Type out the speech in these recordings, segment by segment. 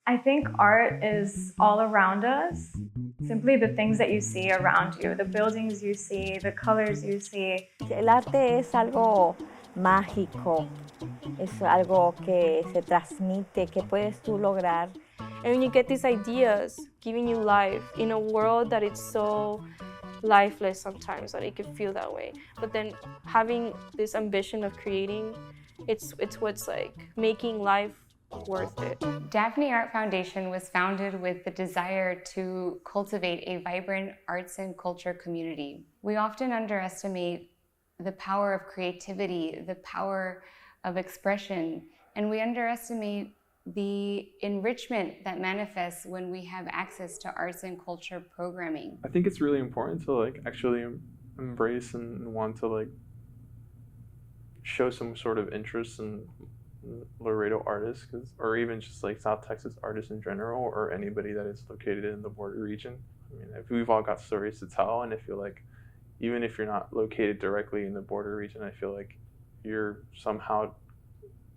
I think art is all around us. Simply the things that you see around you, the buildings you see, the colors you see. El arte es algo mágico, es algo que se transmite, que puedes tú lograr. And when you get these ideas giving you life in a world that it's so lifeless sometimes, that it could feel that way. But then having this ambition of creating, it's what's like making life worth it. Daphne Art Foundation was founded with the desire to cultivate a vibrant arts and culture community. We often underestimate the power of creativity, the power of expression, and we underestimate the enrichment that manifests when we have access to arts and culture programming. I think it's really important to actually embrace and want to show some sort of interest in Laredo artists, or even just South Texas artists in general, or anybody that is located in the border region. I mean, if we've all got stories to tell, and I feel like even if you're not located directly in the border region, I feel like you're somehow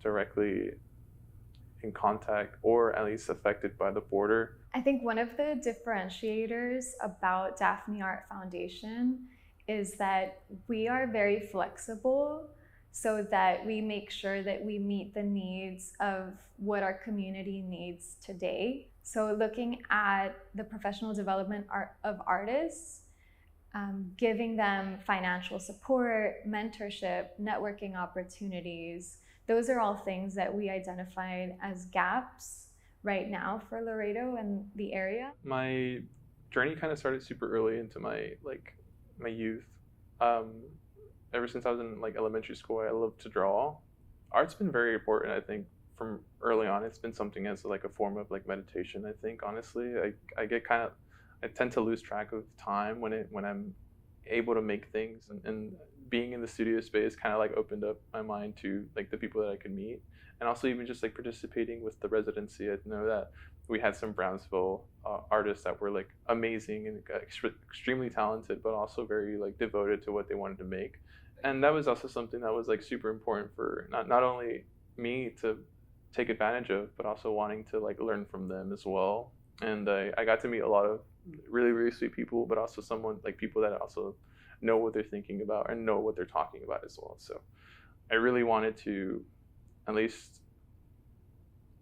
directly in contact or at least affected by the border. I think one of the differentiators about Daphne Art Foundation is that we are very flexible, so that we make sure that we meet the needs of what our community needs today. So looking at the professional development of artists, giving them financial support, mentorship, networking opportunities, those are all things that we identified as gaps right now for Laredo and the area. My journey kind of started super early into my youth. Ever since I was in elementary school, I loved to draw. Art's been very important, I think, from early on. It's been something as a form of meditation, I think, honestly. I tend to lose track of time when I'm able to make things, and being in the studio space kind of opened up my mind to the people that I could meet, and also even just participating with the residency. I know that we had some Brownsville artists that were amazing and extremely talented, but also very devoted to what they wanted to make. And that was also something that was super important for not only me to take advantage of, but also wanting to learn from them as well. And I got to meet a lot of really, really sweet people, but also people that also know what they're thinking about and know what they're talking about as well. So I really wanted to at least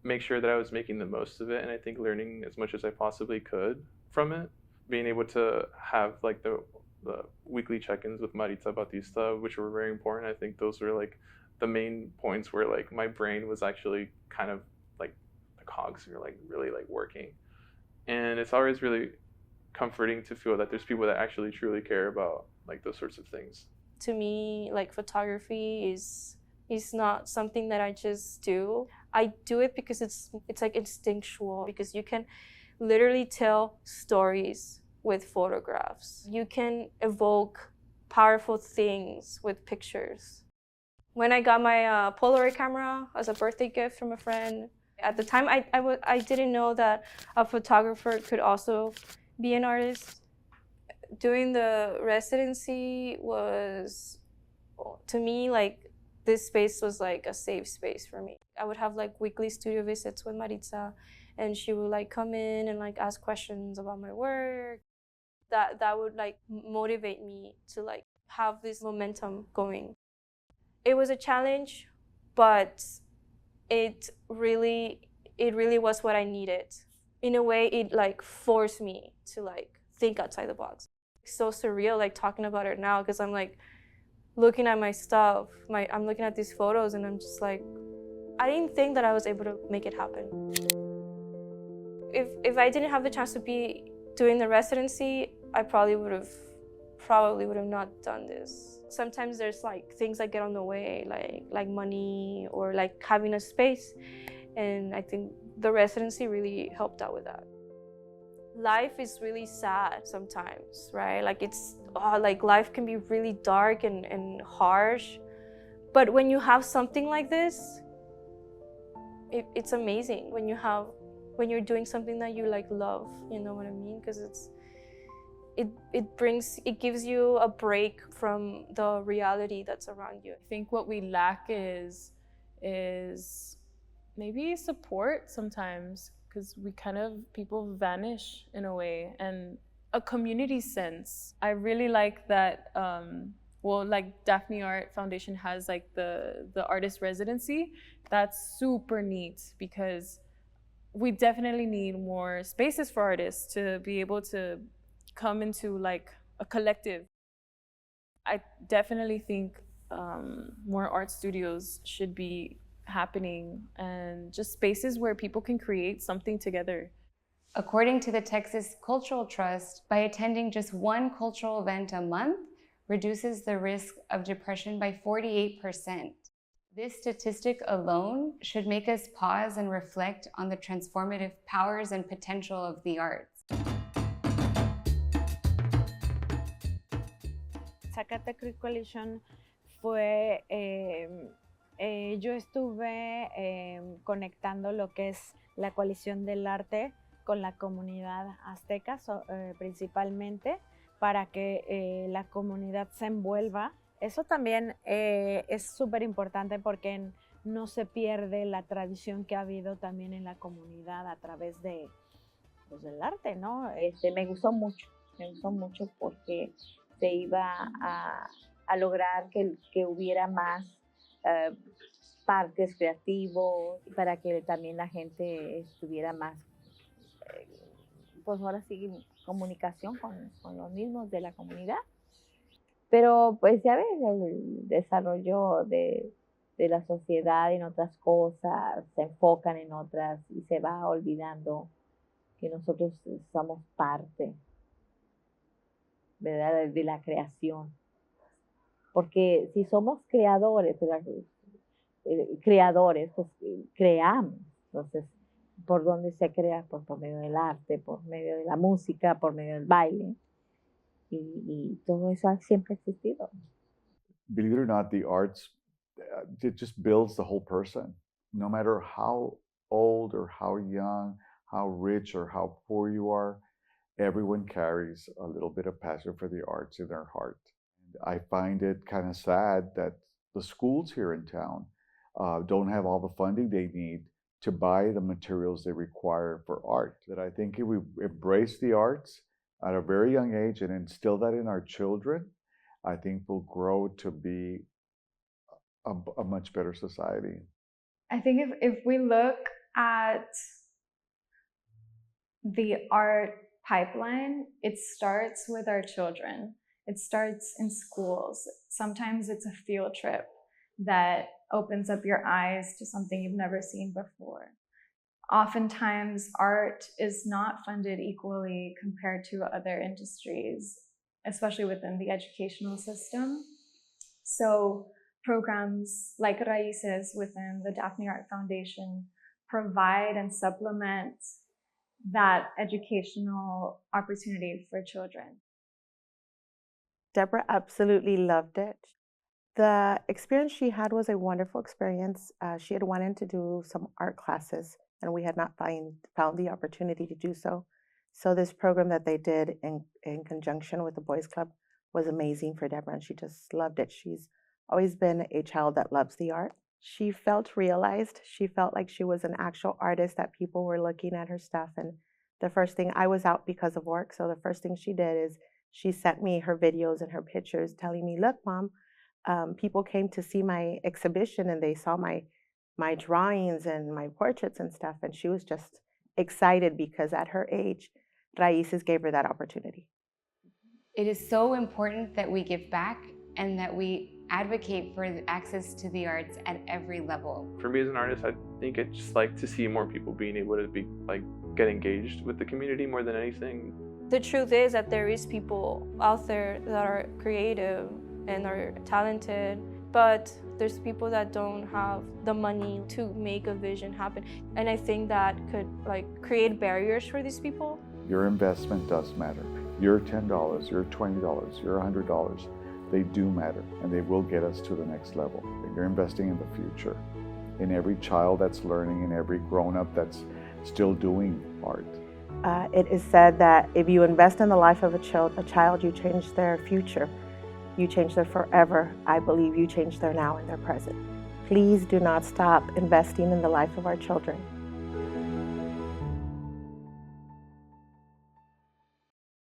make sure that I was making the most of it, and I think learning as much as I possibly could from it. Being able to have the weekly check-ins with Maritza Batista, which were very important. I think those were the main points where my brain was actually kind of the cogs were really working. And it's always really comforting to feel that there's people that actually truly care about those sorts of things. To me, photography is not something that I just do. I do it because it's instinctual, because you can literally tell stories with photographs. You can evoke powerful things with pictures. When I got my Polaroid camera as a birthday gift from a friend, at the time I didn't know that a photographer could also be an artist. Doing the residency was, to me, this space was a safe space for me. I would have weekly studio visits with Maritza, and she would come in and ask questions about my work. That would motivate me to have this momentum going. It was a challenge, but it really was what I needed. In a way, it forced me to think outside the box. It's so surreal talking about it now, because I'm looking at my stuff, I'm looking at these photos, and I'm just I didn't think that I was able to make it happen. If I didn't have the chance to be doing the residency, I probably would have not done this. Sometimes there's things that get on the way, like money or having a space, and I think the residency really helped out with that. Life is really sad sometimes, right? Life can be really dark and harsh, but when you have something like this, it's amazing when you're doing something that you love, you know what I mean? Because it gives you a break from the reality that's around you. I think what we lack is maybe support sometimes, because people vanish in a way, and a community sense. I really like that, like Daphne Art Foundation has like the artist residency. That's super neat because we definitely need more spaces for artists to be able to come into like a collective. I definitely think more art studios should be happening, and just spaces where people can create something together. According to the Texas Cultural Trust, by attending just one cultural event a month reduces the risk of depression by 48%. This statistic alone should make us pause and reflect on the transformative powers and potential of the arts. Zacatecas Coalition fue, yo estuve conectando lo que es la coalición del arte con la comunidad azteca principalmente, para que la comunidad se envuelva. Eso también es súper importante porque no se pierde la tradición que ha habido también en la comunidad a través de, pues, del arte, ¿no? Me gustó mucho porque se iba a lograr que hubiera más parques creativos para que también la gente estuviera más, pues ahora sí, comunicación con los mismos de la comunidad. Pero pues ya ves, el desarrollo de la sociedad en otras cosas, se enfocan en otras y se va olvidando que nosotros somos parte, ¿verdad?, de la creación. Porque si somos creadores, pues creamos. Entonces, ¿por dónde se crea? Pues por medio del arte, por medio de la música, por medio del baile. Y todo eso siempre ha existido. Believe it or not, the arts, it just builds the whole person. No matter how old or how young, how rich or how poor you are, everyone carries a little bit of passion for the arts in their heart. I find it kind of sad that the schools here in town don't have all the funding they need to buy the materials they require for art. That I think if we embrace the arts at a very young age and instill that in our children, I think we'll grow to be a much better society. I think if we look at the art pipeline, it starts with our children. It starts in schools. Sometimes it's a field trip that opens up your eyes to something you've never seen before. Oftentimes, art is not funded equally compared to other industries, especially within the educational system. So programs like Raíces within the Daphne Art Foundation provide and supplement that educational opportunity for children. Deborah absolutely loved it. The experience she had was a wonderful experience. She had wanted to do some art classes, and we had not found the opportunity to do so. So this program that they did in conjunction with the Boys Club was amazing for Deborah, and she just loved it. She's always been a child that loves the art. She felt realized. She felt like she was an actual artist, that people were looking at her stuff. And the first thing, I was out because of work, so the first thing she did is she sent me her videos and her pictures telling me, look, Mom, people came to see my exhibition and they saw my drawings and my portraits and stuff. And she was just excited because at her age, Raíces gave her that opportunity. It is so important that we give back and that we advocate for access to the arts at every level. For me as an artist, I think I'd just like to see more people being able to get engaged with the community more than anything. The truth is that there is people out there that are creative and are talented, but there's people that don't have the money to make a vision happen. And I think that could create barriers for these people. Your investment does matter. Your $10, your $20, your $100, they do matter, and they will get us to the next level. You're investing in the future, in every child that's learning, in every grown-up that's still doing art. It is said that if you invest in the life of a child, you change their future. You change their forever. I believe you change their now and their present. Please do not stop investing in the life of our children.